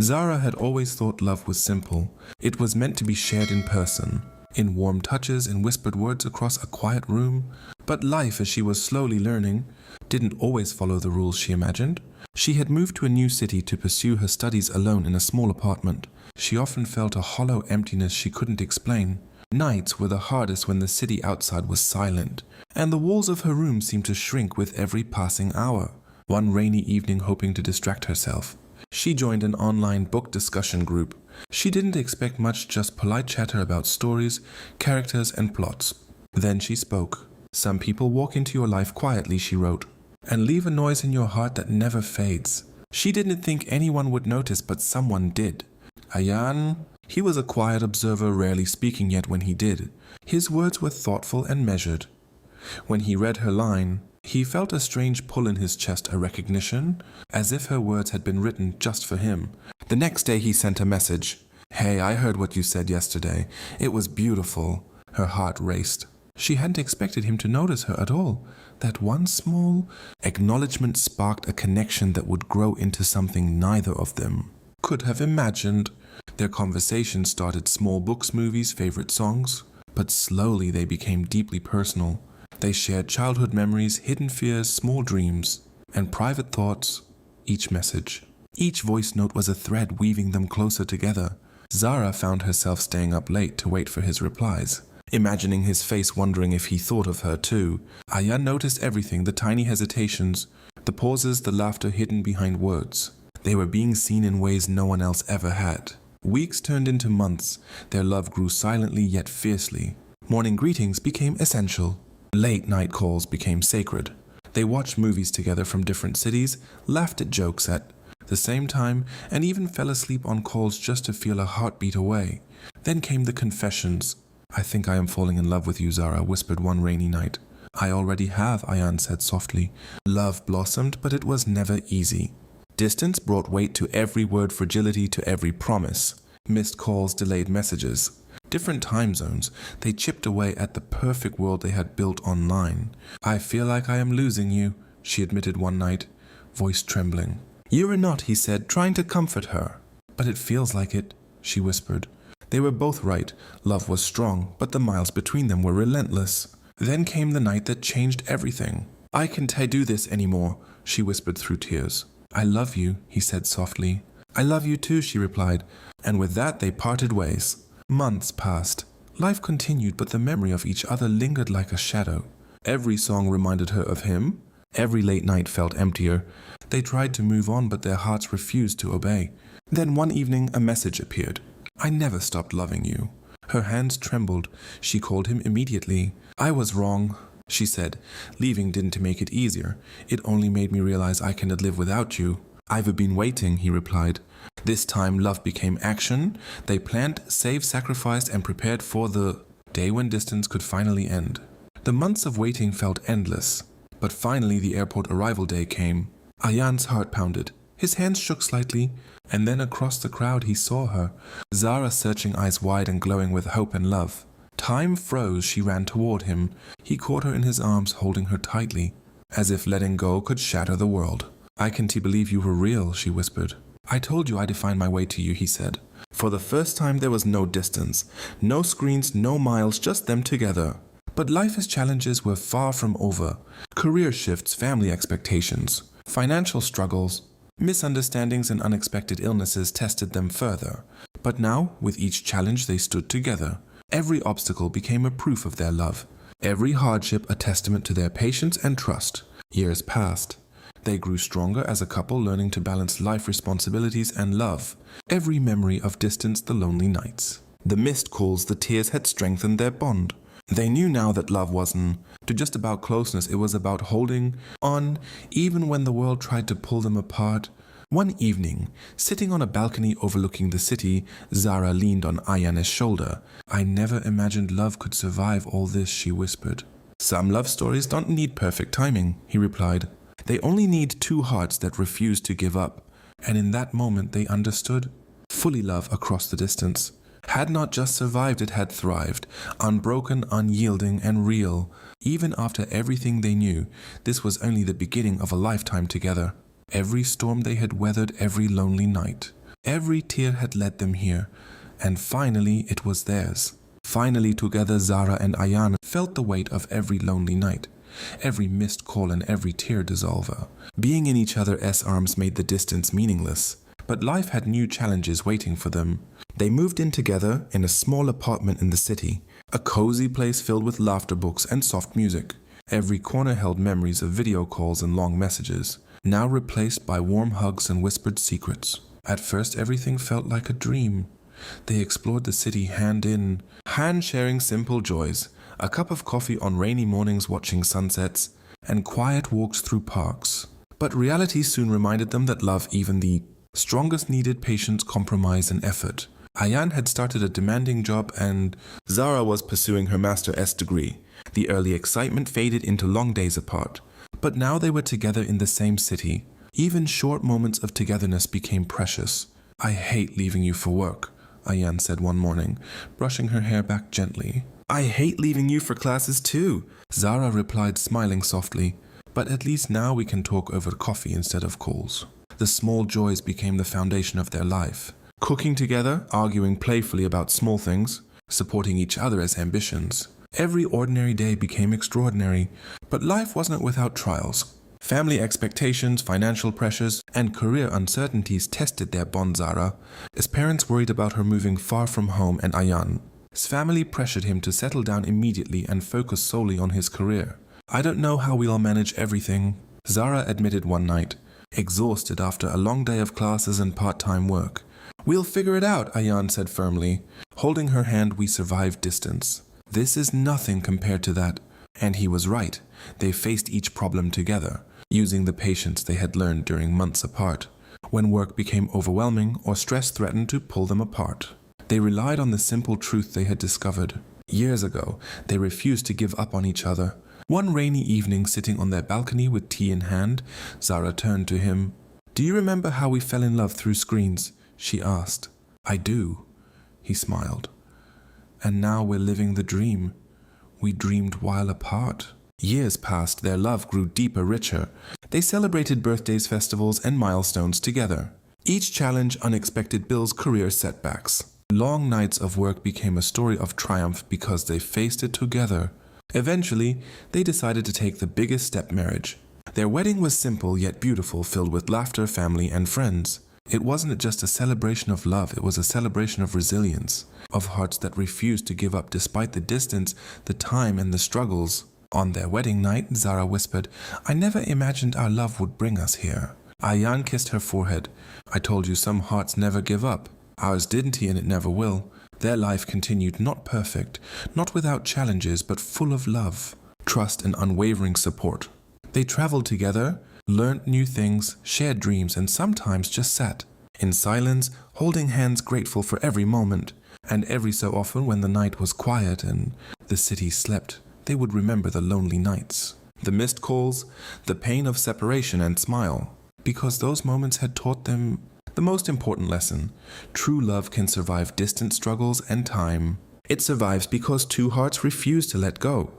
Zara had always thought love was simple. It was meant to be shared in person, in warm touches and whispered words across a quiet room. But life, as she was slowly learning, didn't always follow the rules she imagined. She had moved to a new city to pursue her studies alone in a small apartment. She often felt a hollow emptiness she couldn't explain. Nights were the hardest when the city outside was silent, and the walls of her room seemed to shrink with every passing hour. One rainy evening, hoping to distract herself, she joined an online book discussion group. She didn't expect much, just polite chatter about stories, characters, and plots. Then she spoke. "Some people walk into your life quietly," she wrote, "and leave a noise in your heart that never fades." She didn't think anyone would notice, but someone did. Ayaan, he was a quiet observer, rarely speaking, yet when he did, his words were thoughtful and measured. When he read her line, he felt a strange pull in his chest, a recognition, as if her words had been written just for him. The next day he sent a message. "Hey, I heard what you said yesterday. It was beautiful." Her heart raced. She hadn't expected him to notice her at all. That one small acknowledgement sparked a connection that would grow into something neither of them could have imagined. Their conversation started small: books, movies, favorite songs. But slowly they became deeply personal. They shared childhood memories, hidden fears, small dreams, and private thoughts. Each message, each voice note was a thread weaving them closer together. Zara found herself staying up late to wait for his replies, imagining his face, wondering if he thought of her too. Ayaan noticed everything: the tiny hesitations, the pauses, the laughter hidden behind words. They were being seen in ways no one else ever had. Weeks turned into months. Their love grew silently yet fiercely. Morning greetings became essential. Late night calls became sacred. They watched movies together from different cities, laughed at jokes at the same time, and even fell asleep on calls just to feel a heartbeat away. Then came the confessions. "I think I am falling in love with you," Zara whispered one rainy night. "I already have," Ayaan said softly. Love blossomed, but it was never easy. Distance brought weight to every word, fragility to every promise. Missed calls, delayed messages, different time zones. They chipped away at the perfect world they had built online. "I feel like I am losing you," she admitted one night, voice trembling. "You are not," he said, trying to comfort her. "But it feels like it," she whispered. They were both right. Love was strong, but the miles between them were relentless. Then came the night that changed everything. "I can't do this anymore," she whispered through tears. "I love you," he said softly. "I love you too," she replied, and with that they parted ways. Months passed. Life continued, but the memory of each other lingered like a shadow. Every song reminded her of him. Every late night felt emptier. They tried to move on, but their hearts refused to obey. Then one evening a message appeared. "I never stopped loving you." Her hands trembled. She called him immediately. "I was wrong," she said. "Leaving didn't make it easier. It only made me realize I cannot live without you." "I've been waiting," he replied. This time love became action. They planned, saved, sacrificed, and prepared for the day when distance could finally end. The months of waiting felt endless, but finally the airport arrival day came. Ayaan's heart pounded. His hands shook slightly, and then across the crowd he saw her, Zara, searching, eyes wide and glowing with hope and love. Time froze. She ran toward him. He caught her in his arms, holding her tightly, as if letting go could shatter the world. "I can't believe you were real," she whispered. "I told you I'd find my way to you," he said. For the first time there was no distance, no screens, no miles, just them together. But life's challenges were far from over. Career shifts, family expectations, financial struggles, misunderstandings and unexpected illnesses tested them further. But now, with each challenge, they stood together. Every obstacle became a proof of their love. Every hardship a testament to their patience and trust. Years passed. They grew stronger as a couple, learning to balance life responsibilities and love. Every memory of distance, the lonely nights, the missed calls, the tears had strengthened their bond. They knew now that love wasn't just about closeness, it was about holding on, even when the world tried to pull them apart. One evening, sitting on a balcony overlooking the city, Zara leaned on Ayaan's shoulder. "I never imagined love could survive all this," she whispered. "Some love stories don't need perfect timing," he replied. "They only need two hearts that refuse to give up." And in that moment they understood. Fully love across the distance had not just survived, it had thrived, unbroken, unyielding, and real. Even after everything they knew, this was only the beginning of a lifetime together. Every storm they had weathered, every lonely night, Every tear had led them here, and finally it was theirs. Finally together Zara and Ayaan felt the weight of every lonely night, every missed call and every tear dissolver. Being in each other's arms made the distance meaningless, but life had new challenges waiting for them. They moved in together in a small apartment in the city, a cozy place filled with laughter books and soft music. Every corner held memories of video calls and long messages, now replaced by warm hugs and whispered secrets. At first everything felt like a dream. They explored the city hand in hand, sharing simple joys, a cup of coffee on rainy mornings watching sunsets, and quiet walks through parks. But reality soon reminded them that love, even the strongest, needed patience, compromise, and effort. Ayaan had started a demanding job and Zara was pursuing her Master's degree. The early excitement faded into long days apart. But now they were together in the same city. Even short moments of togetherness became precious. "I hate leaving you for work," Ayaan said one morning, brushing her hair back gently. "I hate leaving you for classes too," Zara replied, smiling softly. "But at least now we can talk over coffee instead of calls." The small joys became the foundation of their life. Cooking together, arguing playfully about small things, supporting each other as ambitions. Every ordinary day became extraordinary, but life wasn't without trials. Family expectations, financial pressures, and career uncertainties tested their bond. Zara's parents worried about her moving far from home, and Ayaan's family pressured him to settle down immediately and focus solely on his career. "I don't know how we'll manage everything," Zara admitted one night, exhausted after a long day of classes and part-time work. "We'll figure it out," Ayaan said firmly. Holding her hand, "We survived distance. This is nothing compared to that." And he was right. They faced each problem together, using the patience they had learned during months apart. When work became overwhelming or stress threatened to pull them apart, they relied on the simple truth they had discovered. Years ago, they refused to give up on each other. One rainy evening, sitting on their balcony with tea in hand, Zara turned to him. "Do you remember how we fell in love through screens?" she asked. "I do," he smiled. "And now we're living the dream. We dreamed while apart." Years passed, their love grew deeper, richer. They celebrated birthdays, festivals, and milestones together. Each challenge, unexpected bills, career setbacks. Long nights of work became a story of triumph because they faced it together. Eventually, they decided to take the biggest step: marriage. Their wedding was simple yet beautiful, filled with laughter, family, and friends. It wasn't just a celebration of love, it was a celebration of resilience, of hearts that refused to give up despite the distance, the time, and the struggles. On their wedding night, Zara whispered, "I never imagined our love would bring us here." Ayaan kissed her forehead. "I told you some hearts never give up. Ours didn't, and it never will." Their life continued, not perfect, not without challenges, but full of love, trust, and unwavering support. They traveled together, learned new things, shared dreams, and sometimes just sat in silence, holding hands, grateful for every moment. And every so often, when the night was quiet and the city slept, they would remember the lonely nights, the missed calls, the pain of separation, and smile, because those moments had taught them the most important lesson: true love can survive distant struggles and time. It survives because two hearts refuse to let go.